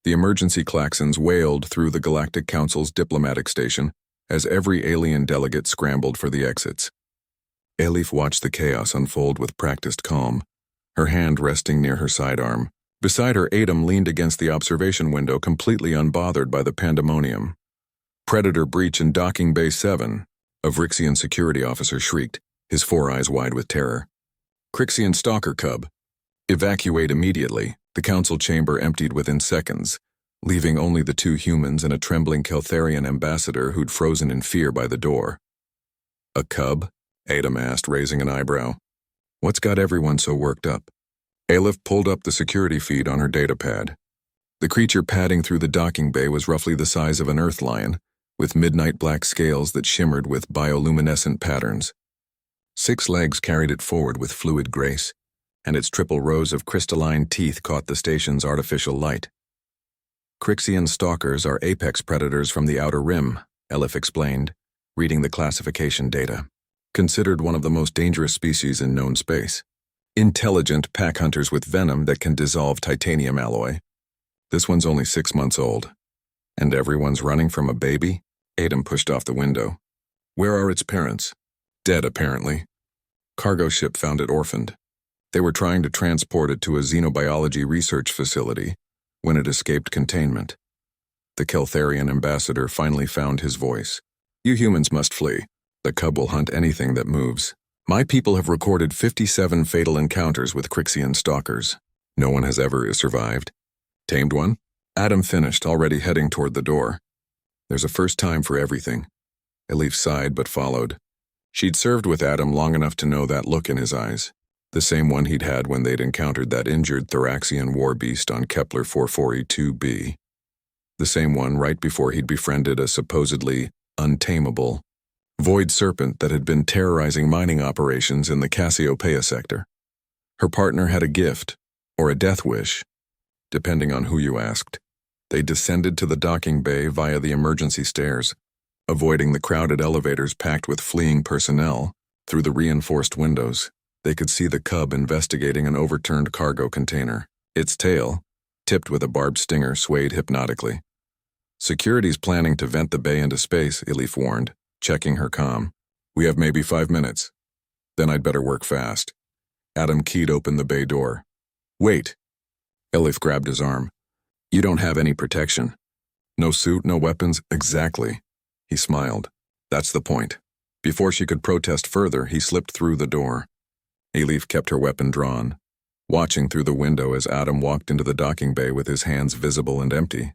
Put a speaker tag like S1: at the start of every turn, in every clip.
S1: The emergency klaxons wailed through the Galactic Council's diplomatic station as every alien delegate scrambled for the exits. Elif watched the chaos unfold with practiced calm, her hand resting near her sidearm. Beside her, Adam leaned against the observation window, completely unbothered by the pandemonium. "Predator breach in Docking Bay 7, a Vrixian security officer shrieked, his four eyes wide with terror. "Crixian stalker cub. Evacuate immediately." The council chamber emptied within seconds, leaving only the two humans and a trembling Keltharian ambassador who'd frozen in fear by the door. "A cub?" Adam asked, raising an eyebrow. "What's got everyone so worked up?" Elif pulled up the security feed on her datapad. The creature padding through the docking bay was roughly the size of an earth lion, with midnight black scales that shimmered with bioluminescent patterns. 6 legs carried it forward with fluid grace, and its triple rows of crystalline teeth caught the station's artificial light. "Crixian stalkers are apex predators from the Outer Rim," Elif explained, reading the classification data. "Considered one of the most dangerous species in known space. Intelligent pack hunters with venom that can dissolve titanium alloy. This one's only 6 months old. And everyone's running from a baby?" Adam pushed off the window. "Where are its parents?" "Dead, apparently. Cargo ship found it orphaned. They were trying to transport it to a xenobiology research facility when it escaped containment." The Keltharian ambassador finally found his voice. "You humans must flee. The cub will hunt anything that moves. My people have recorded 57 fatal encounters with Crixian stalkers. No one has ever survived." "Tamed one?" Adam finished, already heading toward the door. "There's a first time for everything." Elif sighed but followed. She'd served with Adam long enough to know that look in his eyes. The same one he'd had when they'd encountered that injured Thoraxian war beast on Kepler 44E2b. The same one right before he'd befriended a supposedly untamable void serpent that had been terrorizing mining operations in the Cassiopeia sector. Her partner had a gift, or a death wish, depending on who you asked. They descended to the docking bay via the emergency stairs, avoiding the crowded elevators packed with fleeing personnel. Through the reinforced windows, they could see the cub investigating an overturned cargo container. Its tail, tipped with a barbed stinger, swayed hypnotically. "Security's planning to vent the bay into space," Elif warned, checking her comm. "We have maybe 5 minutes. Then I'd better work fast." Adam keyed open the bay door. "Wait." Elif grabbed his arm. "You don't have any protection. No suit, no weapons." "Exactly." He smiled. "That's the point." Before she could protest further, he slipped through the door. Elif kept her weapon drawn, watching through the window as Adam walked into the docking bay with his hands visible and empty.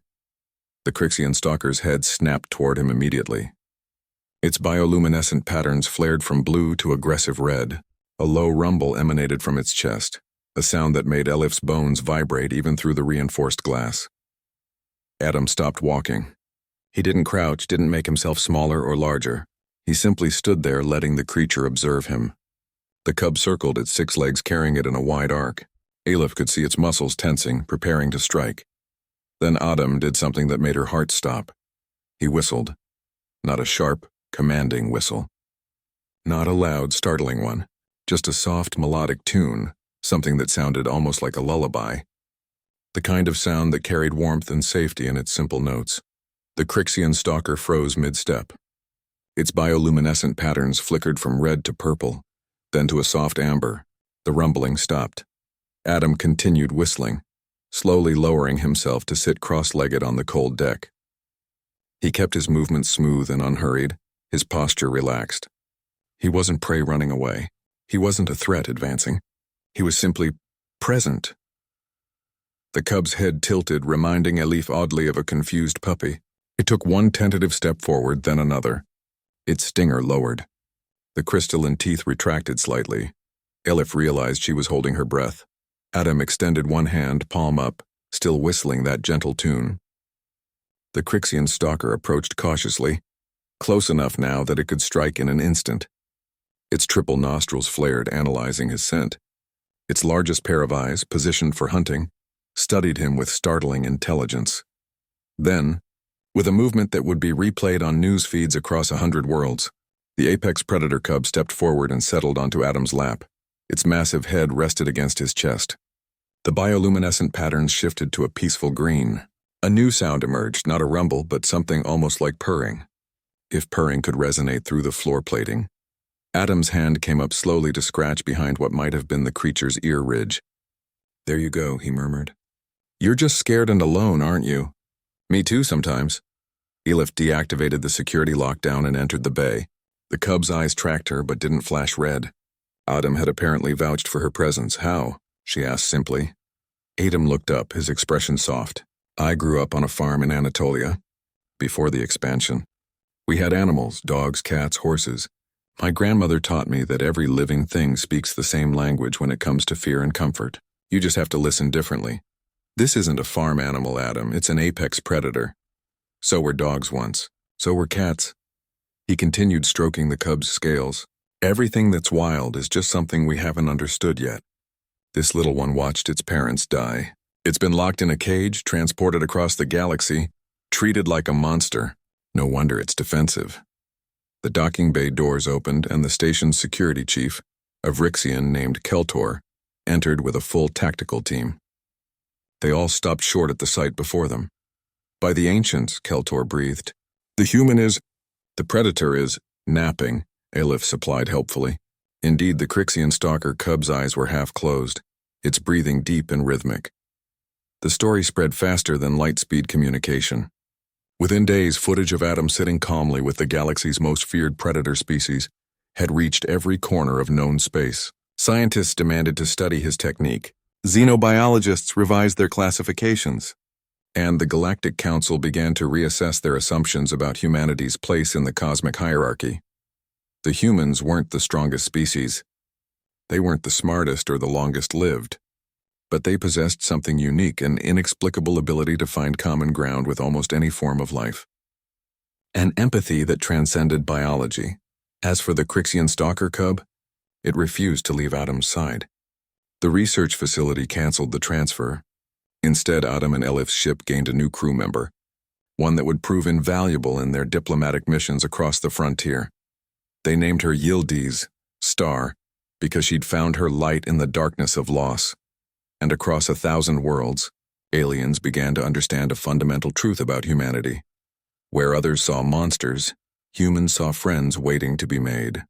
S1: The Crixian stalker's head snapped toward him immediately. Its bioluminescent patterns flared from blue to aggressive red. A low rumble emanated from its chest, a sound that made Elif's bones vibrate even through the reinforced glass. Adam stopped walking. He didn't crouch, didn't make himself smaller or larger. He simply stood there, letting the creature observe him. The cub circled, its 6 legs carrying it in a wide arc. Elif could see its muscles tensing, preparing to strike. Then Adam did something that made her heart stop. He whistled. Not a sharp, commanding whistle. Not a loud, startling one. Just a soft, melodic tune, something that sounded almost like a lullaby. The kind of sound that carried warmth and safety in its simple notes. The Crixian stalker froze mid-step. Its bioluminescent patterns flickered from red to purple, then to a soft amber. The rumbling stopped. Adam continued whistling, slowly lowering himself to sit cross-legged on the cold deck. He kept his movements smooth and unhurried, his posture relaxed. He wasn't prey running away. He wasn't a threat advancing. He was simply present. The cub's head tilted, reminding Elif oddly of a confused puppy. It took one tentative step forward, then another. Its stinger lowered. The crystalline teeth retracted slightly. Elif realized she was holding her breath. Adam extended one hand, palm up, still whistling that gentle tune. The Crixian stalker approached cautiously, close enough now that it could strike in an instant. Its triple nostrils flared, analyzing his scent. Its largest pair of eyes, positioned for hunting, studied him with startling intelligence. Then, with a movement that would be replayed on news feeds across 100 worlds, the apex predator cub stepped forward and settled onto Adam's lap. Its massive head rested against his chest. The bioluminescent patterns shifted to a peaceful green. A new sound emerged, not a rumble, but something almost like purring. If purring could resonate through the floor plating. Adam's hand came up slowly to scratch behind what might have been the creature's ear ridge. "There you go," he murmured. "You're just scared and alone, aren't you?" "Me too, sometimes." Elif deactivated the security lockdown and entered the bay. The cub's eyes tracked her but didn't flash red. Adam had apparently vouched for her presence. "How?" she asked simply. Adam looked up, his expression soft. "I grew up on a farm in Anatolia, before the expansion. We had animals, dogs, cats, horses. My grandmother taught me that every living thing speaks the same language when it comes to fear and comfort. You just have to listen differently. This isn't a farm animal, Adam. It's an apex predator. So were dogs once. So were cats." He continued stroking the cub's scales. "Everything that's wild is just something we haven't understood yet. This little one watched its parents die. It's been locked in a cage, transported across the galaxy, treated like a monster. No wonder it's defensive." The docking bay doors opened and the station's security chief, a Vrixian named Keltor, entered with a full tactical team. They all stopped short at the sight before them. "By the ancients," Keltor breathed. "The predator is napping," Elif supplied helpfully. Indeed, the Crixian stalker cub's eyes were half closed, its breathing deep and rhythmic. The story spread faster than light-speed communication. Within days, footage of Adam sitting calmly with the galaxy's most feared predator species had reached every corner of known space. Scientists demanded to study his technique. Xenobiologists revised their classifications. And the Galactic Council began to reassess their assumptions about humanity's place in the cosmic hierarchy. The humans weren't the strongest species. They weren't the smartest or the longest lived. But they possessed something unique, an inexplicable ability to find common ground with almost any form of life. An empathy that transcended biology. As for the Crixian stalker cub, it refused to leave Adam's side. The research facility canceled the transfer. Instead, Adam and Elif's ship gained a new crew member, one that would prove invaluable in their diplomatic missions across the frontier. They named her Yildiz, Star, because she'd found her light in the darkness of loss. And across 1,000 worlds, aliens began to understand a fundamental truth about humanity. Where others saw monsters, humans saw friends waiting to be made.